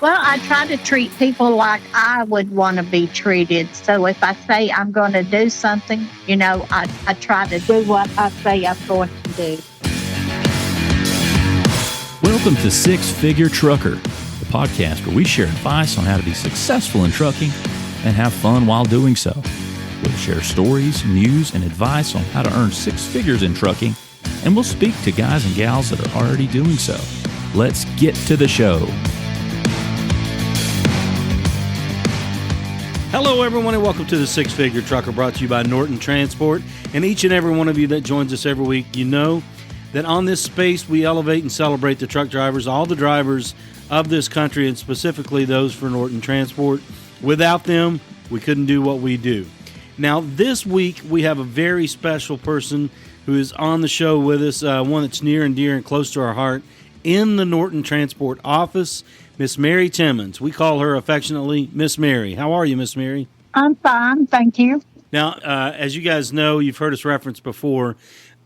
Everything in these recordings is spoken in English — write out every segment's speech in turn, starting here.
Well, I try to treat people like I would want to be treated. So if I say I'm going to do something, I try to do what I say I'm going to do. Welcome to Six Figure Trucker, the podcast where we share advice on how to be successful in trucking and have fun while doing so. We'll share stories, news, and advice on how to earn six figures in trucking, and we'll speak to guys and gals that are already doing so. Let's get to the show. Hello, everyone, and welcome to the Six Figure Trucker, brought to you by Norton Transport. And each and every one of you that joins us every week, you know that on this space we elevate and celebrate the truck drivers, all the drivers of this country, and specifically those for Norton Transport. Without them, we couldn't do what we do. Now, this week we have a very special person who is on the show with us, one that's near and dear and close to our heart, in the Norton Transport office, Miss Mary Timmons. We call her affectionately Miss Mary. How are you, Miss Mary? I'm fine, thank you. Now, as you guys know, you've heard us reference before,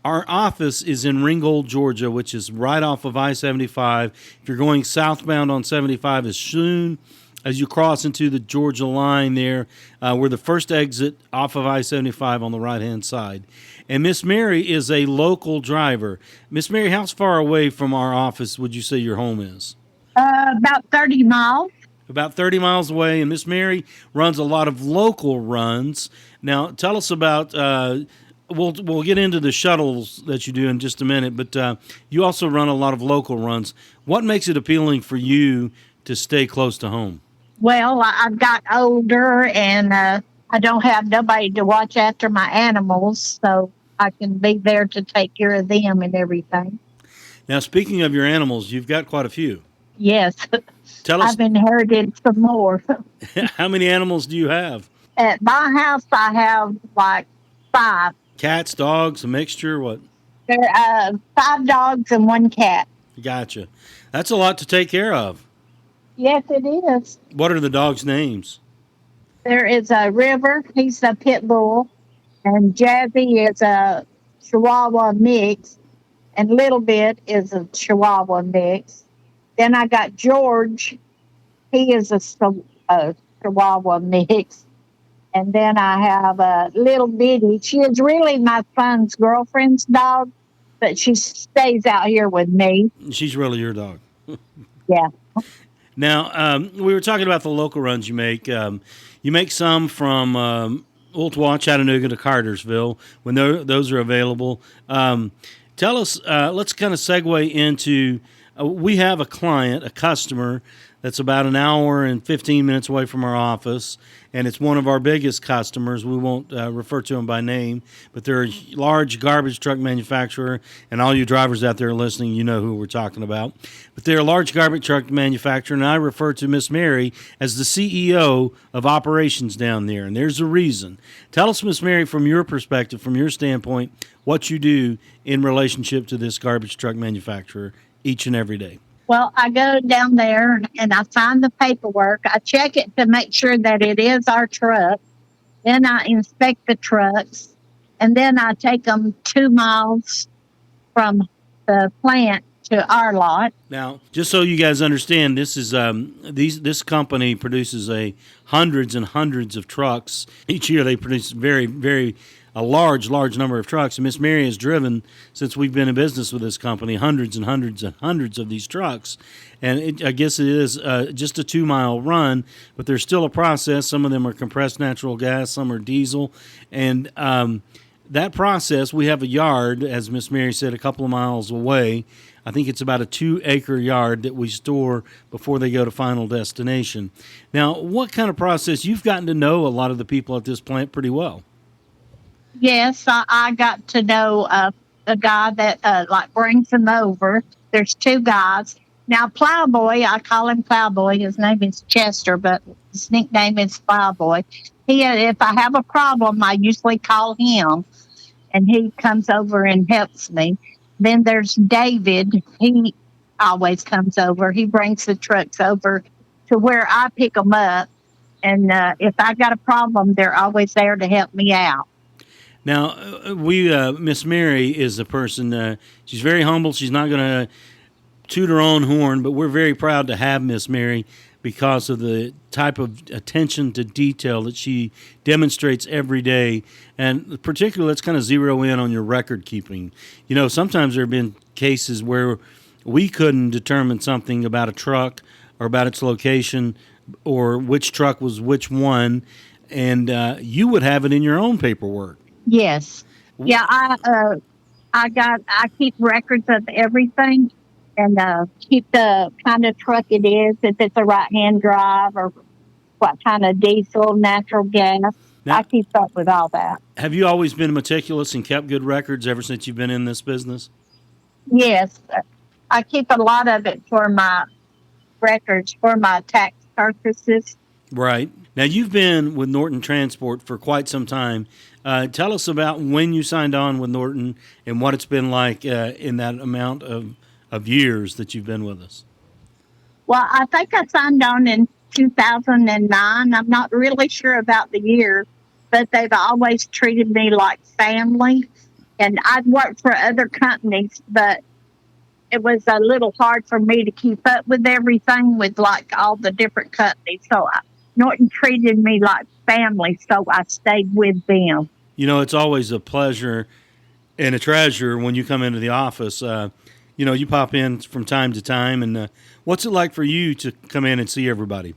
our office is in Ringgold, Georgia, which is right off of I-75. If you're going southbound on 75, as soon as you cross into the Georgia line there, we're the first exit off of I-75 on the right-hand side. And Miss Mary is a local driver. Miss Mary, how far away from our office would you say your home is? About 30 miles. About 30 miles away, and Miss Mary runs a lot of local runs. Now, tell us about, we'll get into the shuttles that you do in just a minute, but you also run a lot of local runs. What makes it appealing for you to stay close to home? Well, I've got older, and I don't have nobody to watch after my animals, so I can be there to take care of them and everything. Now, speaking of your animals, you've got quite a few. Yes. Tell us, I've inherited some more. how many animals do you have? At my house, I have like 5. Cats, dogs, a mixture, what? There are 5 dogs and 1 cat. Gotcha. That's a lot to take care of. Yes, it is. What are the dogs' names? There is a River. He's a pit bull. And Jazzy is a Chihuahua mix. And Little Bit is a Chihuahua mix. Then I got George. He is a Chihuahua mix. And then I have a Little Bitty. She is really my son's girlfriend's dog, but she stays out here with me. She's really your dog. Yeah. Now, we were talking about the local runs you make. You make some from Ooltewah, Chattanooga to Cartersville when those are available. Tell us, let's kind of segue into, we have a client, a customer, that's about an hour and 15 minutes away from our office, and it's one of our biggest customers. We won't refer to them by name, but they're a large garbage truck manufacturer, and all you drivers out there listening, you know who we're talking about. But they're a large garbage truck manufacturer, and I refer to Miss Mary as the CEO of operations down there, and there's a reason. Tell us, Miss Mary, from your perspective, from your standpoint, what you do in relationship to this garbage truck manufacturer each and every day. Well, I go down there and I sign the paperwork. I check it to make sure that it is our truck. Then I inspect the trucks. And then I take them 2 miles from the plant to our lot. Now, just so you guys understand, this is this company produces hundreds and hundreds of trucks. Each year they produce a large number of trucks. And Miss Mary has driven, since we've been in business with this company, hundreds and hundreds and hundreds of these trucks. And I guess it is just a 2-mile run, but there's still a process. Some of them are compressed natural gas, some are diesel. And that process, we have a yard, as Miss Mary said, a couple of miles away. I think it's about a 2-acre yard that we store before they go to final destination. Now, what kind of process? You've gotten to know a lot of the people at this plant pretty well. Yes, I got to know a guy that brings them over. There's 2 guys. Now, Plowboy, I call him Plowboy. His name is Chester, but his nickname is Plowboy. If I have a problem, I usually call him, and he comes over and helps me. Then there's David. He always comes over. He brings the trucks over to where I pick them up. And if I got a problem, they're always there to help me out. Now, Miss Mary is a person, she's very humble. She's not going to toot our own horn, but we're very proud to have Miss Mary because of the type of attention to detail that she demonstrates every day. And particularly, let's kind of zero in on your record keeping. You know, sometimes there have been cases where we couldn't determine something about a truck or about its location or which truck was which one, and you would have it in your own paperwork. Yes. Yeah, I keep records of everything and keep the kind of truck it is, if it's a right-hand drive or what kind of diesel, natural gas. Now, I keep up with all that. have you always been meticulous and kept good records ever since you've been in this business? Yes. I keep a lot of it for my records, for my tax purposes. Right. Now, you've been with Norton Transport for quite some time. Tell us about when you signed on with Norton and what it's been like in that amount of years that you've been with us. Well, I think I signed on in 2009. I'm not really sure about the year, but they've always treated me like family. And I'd worked for other companies, but it was a little hard for me to keep up with everything with like all the different companies. So Norton treated me like family, so I stayed with them. You know, it's always a pleasure and a treasure when you come into the office. You know, you pop in from time to time, and what's it like for you to come in and see everybody?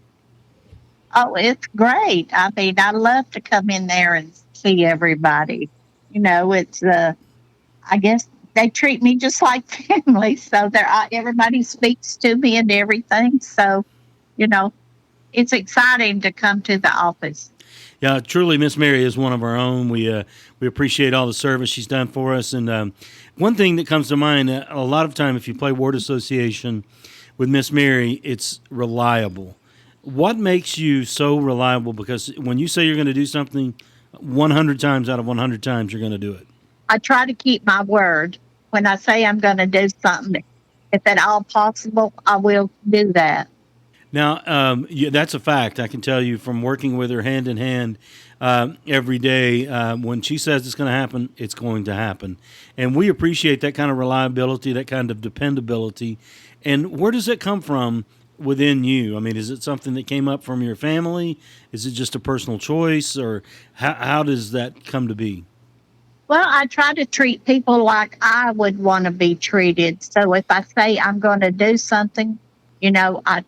Oh, it's great. I mean, I love to come in there and see everybody. You know, it's, I guess they treat me just like family. So everybody speaks to me and everything. So, you know, it's exciting to come to the office. Yeah, truly, Miss Mary is one of our own. We appreciate all the service she's done for us. And one thing that comes to mind, a lot of time, if you play word association with Miss Mary, it's reliable. What makes you so reliable? Because when you say you're going to do something, 100 times out of 100 times, you're going to do it. I try to keep my word. When I say I'm going to do something, if at all possible, I will do that. Now, that's a fact. I can tell you from working with her hand in hand every day. When she says it's going to happen, it's going to happen. And we appreciate that kind of reliability, that kind of dependability. And where does it come from within you? I mean, is it something that came up from your family? Is it just a personal choice? Or how does that come to be? Well, I try to treat people like I would want to be treated. So if I say I'm going to do something, you know, I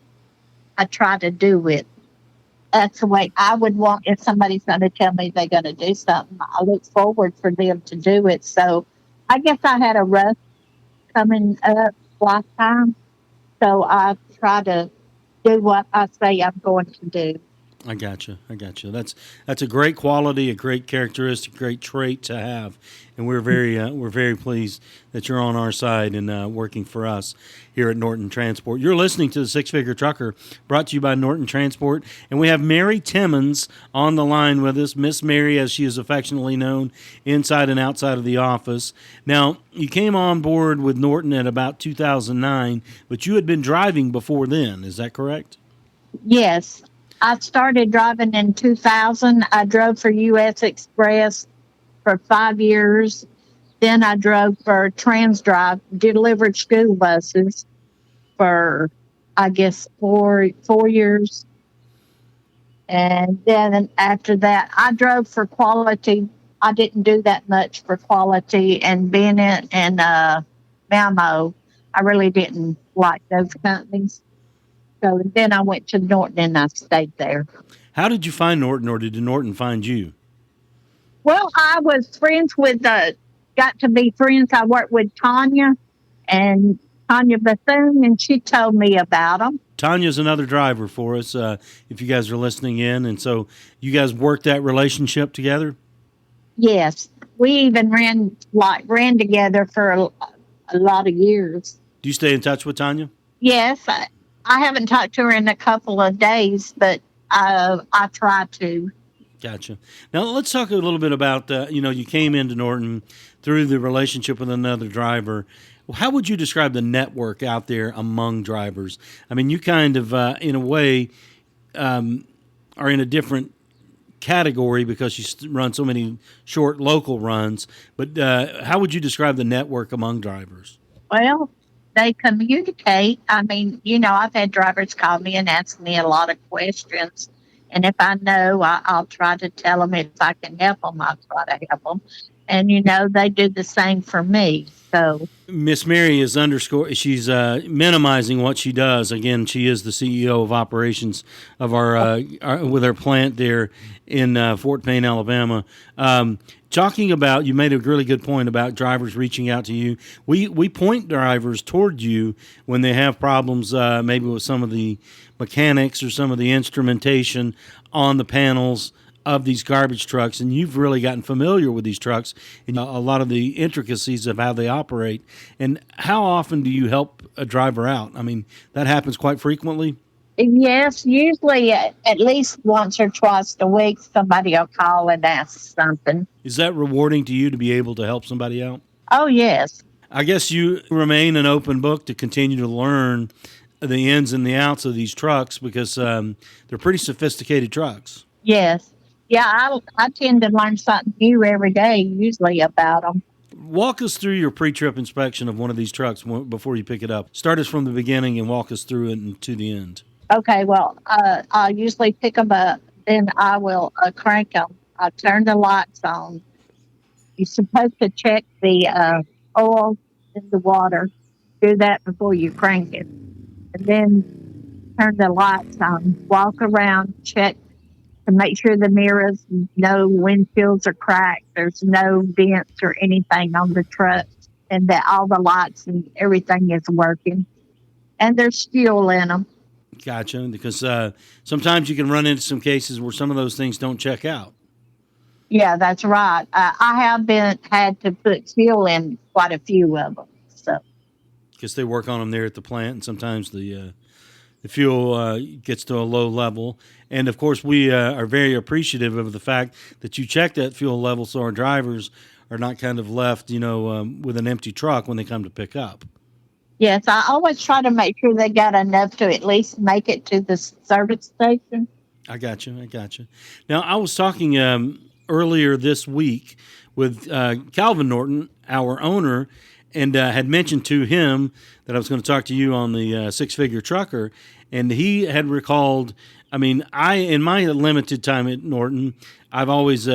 try to do it. That's the way I would want if somebody's going to tell me they're going to do something. I look forward for them to do it. So I guess I had a rush coming up lifetime. So I try to do what I say I'm going to do. I gotcha. That's a great quality, a great characteristic, great trait to have, and we're very pleased that you're on our side and working for us here at Norton Transport. You're listening to the Six Figure Trucker, brought to you by Norton Transport, and we have Mary Timmons on the line with us, Miss Mary, as she is affectionately known, inside and outside of the office. Now, you came on board with Norton at about 2009, but you had been driving before then. Is that correct? Yes. I started driving in 2000. I drove for U.S. Express for 5 years. Then I drove for TransDrive, delivered school buses for, I guess, four years. And then after that, I drove for Quality. I didn't do that much for Quality and Bennett and Malmo. I really didn't like those companies. So then I went to Norton and I stayed there. How did you find Norton, or did Norton find you? Well, I was friends with, got to be friends. I worked with Tanya Bethune, and she told me about them. Tanya's another driver for us, if you guys are listening in. And so you guys worked that relationship together? Yes. We even ran together for a lot of years. Do you stay in touch with Tanya? Yes. I haven't talked to her in a couple of days, but I try to. Gotcha. Now let's talk a little bit about, you came into Norton through the relationship with another driver. How would you describe the network out there among drivers? I mean, you kind of, in a way, are in a different category because you run so many short local runs. But how would you describe the network among drivers? Well, they communicate. I mean, I've had drivers call me and ask me a lot of questions. And if I know, I'll try to tell them. If I can help them, I'll try to help them. And, they do the same for me. So, Miss Mary is she's minimizing what she does. Again, she is the CEO of operations of with our plant there in Fort Payne, Alabama. Talking about, you made a really good point about drivers reaching out to you. We point drivers toward you when they have problems, maybe with some of the mechanics or some of the instrumentation on the panels of these garbage trucks, and you've really gotten familiar with these trucks and a lot of the intricacies of how they operate. And how often do you help a driver out? I mean, that happens quite frequently. yes, usually at least once or twice a week, somebody will call and ask something. Is that rewarding to you to be able to help somebody out? Oh, yes. I guess you remain an open book to continue to learn the ins and the outs of these trucks because they're pretty sophisticated trucks. Yes. Yeah, I tend to learn something new every day, usually about them. Walk us through your pre-trip inspection of one of these trucks before you pick it up. Start us from the beginning and walk us through it and to the end. Okay, well, I'll usually pick them up, then I will crank them. I'll turn the lights on. You're supposed to check the oil in the water. Do that before you crank it. And then turn the lights on. Walk around, check to make sure the mirrors, no windshields are cracked, there's no dents or anything on the truck, and that all the lights and everything is working. And there's fuel in them. Gotcha. Because sometimes you can run into some cases where some of those things don't check out. Yeah, that's right. I have had to put fuel in quite a few of them. So, because they work on them there at the plant, and sometimes the fuel gets to a low level. And, of course, we are very appreciative of the fact that you check that fuel level so our drivers are not kind of left, with an empty truck when they come to pick up. yes, I always try to make sure they got enough to at least make it to the service station. I got you. Now, I was talking earlier this week with Calvin Norton, our owner, and had mentioned to him that I was going to talk to you on the six-figure trucker, and he had recalled, in my limited time at Norton, I've always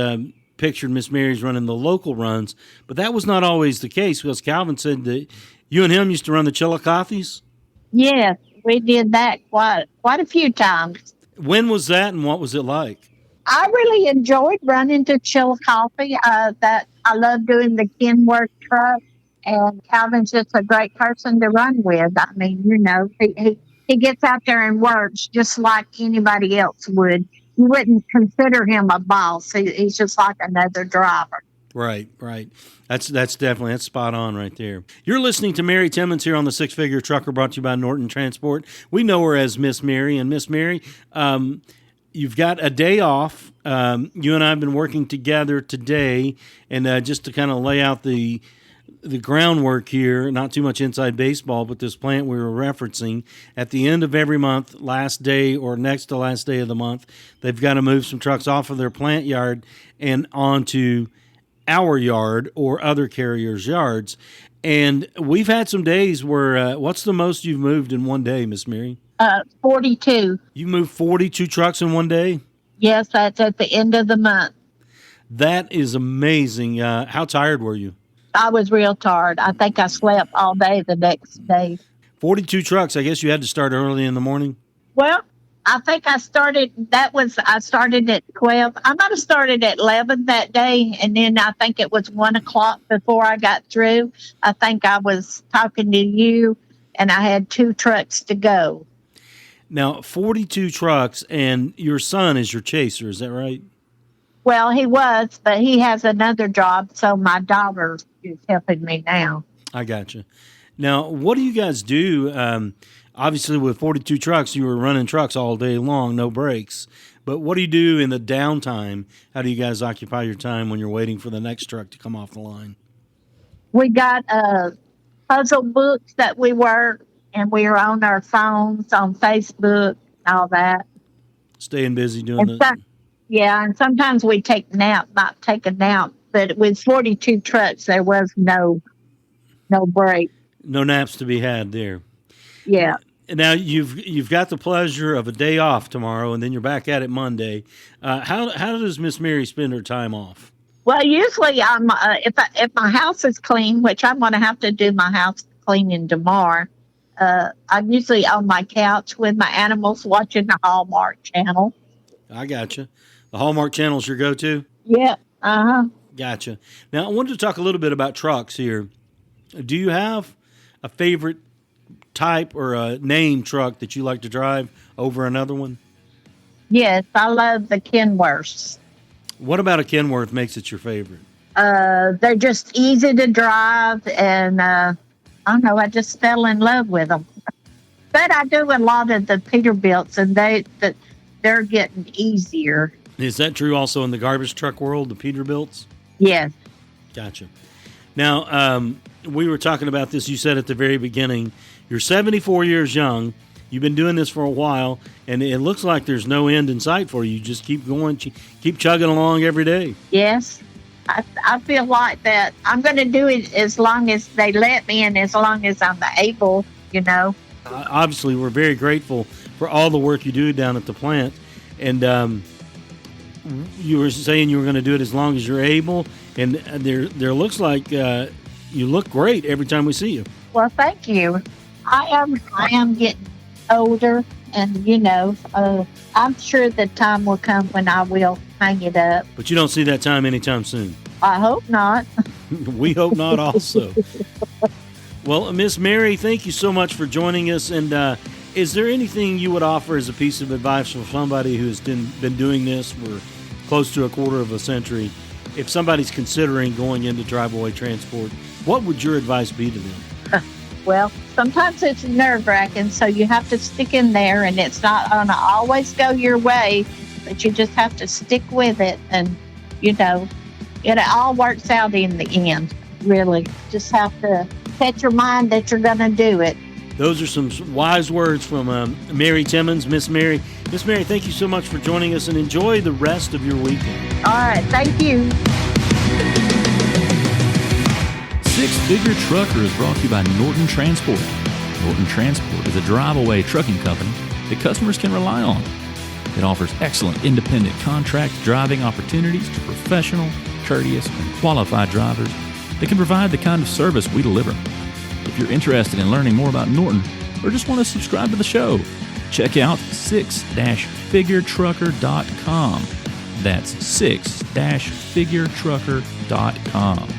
pictured Miss Mary's running the local runs, but that was not always the case because Calvin said that you and him used to run the Chillicothes? Yes, we did that quite a few times. When was that and what was it like? I really enjoyed running to Chillicothe. That I love doing the Kenworth truck, and Calvin's just a great person to run with. I mean, he gets out there and works just like anybody else would. You wouldn't consider him a boss. He's just like another driver. Right. That's spot on right there. You're listening to Mary Timmons here on the Six Figure Trucker, brought to you by Norton Transport. We know her as Miss Mary, and Miss Mary, you've got a day off. You and I have been working together today, and just to kind of lay out the groundwork here, not too much inside baseball, but this plant we were referencing, at the end of every month, last day or next to last day of the month, they've got to move some trucks off of their plant yard and onto our yard or other carriers' yards. And we've had some days where, what's the most you've moved in one day, Miss Mary? 42. You moved 42 trucks in one day? Yes, that's at the end of the month. That is amazing. How tired were you? I was real tired. I think I slept all day the next day. 42 trucks. I guess you had to start early in the morning? Well, I think I started at 12. I might have started at 11 that day, and then I think it was 1 o'clock before I got through. I think I was talking to you, and I had 2 trucks to go. Now, 42 trucks, and your son is your chaser, is that right? Well, he was, but he has another job, so my daughter is helping me now. I gotcha. Now, what do you guys do? Obviously, with 42 trucks, you were running trucks all day long, no breaks. But what do you do in the downtime? How do you guys occupy your time when you're waiting for the next truck to come off the line? We got puzzle books that we work, and we are on our phones, on Facebook, all that. Staying busy doing that. Yeah, and sometimes we take not take a nap, but with 42 trucks, there was no break. No naps to be had there. Yeah. Now you've got the pleasure of a day off tomorrow, and then you're back at it Monday. How does Miss Mary spend her time off? Well, usually I'm if my house is clean, which I'm going to have to do my house cleaning tomorrow. I'm usually on my couch with my animals watching the Hallmark Channel. I gotcha. The Hallmark Channel's your go-to? Yeah. Gotcha. Now, I wanted to talk a little bit about trucks here. Do you have a favorite type or a name truck that you like to drive over another one? Yes, I love the Kenworths. What about a Kenworth makes it your favorite? They're just easy to drive, and I don't know, I just fell in love with them. But I do a lot of the Peterbilts, and they're getting easier. Is that true also in the garbage truck world, the Peterbilts? Yes. Gotcha. Now, we were talking about this, you said at the very beginning, you're 74 years young, you've been doing this for a while, and it looks like there's no end in sight for you. You just keep going, keep chugging along every day. Yes. I feel like that I'm going to do it as long as they let me and as long as I'm able, Obviously, we're very grateful for all the work you do down at the plant. And you were saying you were going to do it as long as you're able. And there looks like you look great every time we see you. Well, thank you. I am getting older, and, I'm sure the time will come when I will hang it up. But you don't see that time anytime soon. I hope not. We hope not also. Well, Miss Mary, thank you so much for joining us. And is there anything you would offer as a piece of advice for somebody who has been doing this for close to a quarter of a century? If somebody's considering going into Driveaway Transport, what would your advice be to them? Well, sometimes it's nerve-wracking, so you have to stick in there, and it's not going to always go your way, but you just have to stick with it, and, it all works out in the end, really. Just have to set your mind that you're going to do it. Those are some wise words from Mary Timmons, Miss Mary. Miss Mary, thank you so much for joining us, and enjoy the rest of your weekend. All right, thank you. Six Figure Trucker is brought to you by Norton Transport. Norton Transport is a drive-away trucking company that customers can rely on. It offers excellent independent contract driving opportunities to professional, courteous, and qualified drivers that can provide the kind of service we deliver. If you're interested in learning more about Norton or just want to subscribe to the show, check out 6-figuretrucker.com. That's 6-figuretrucker.com.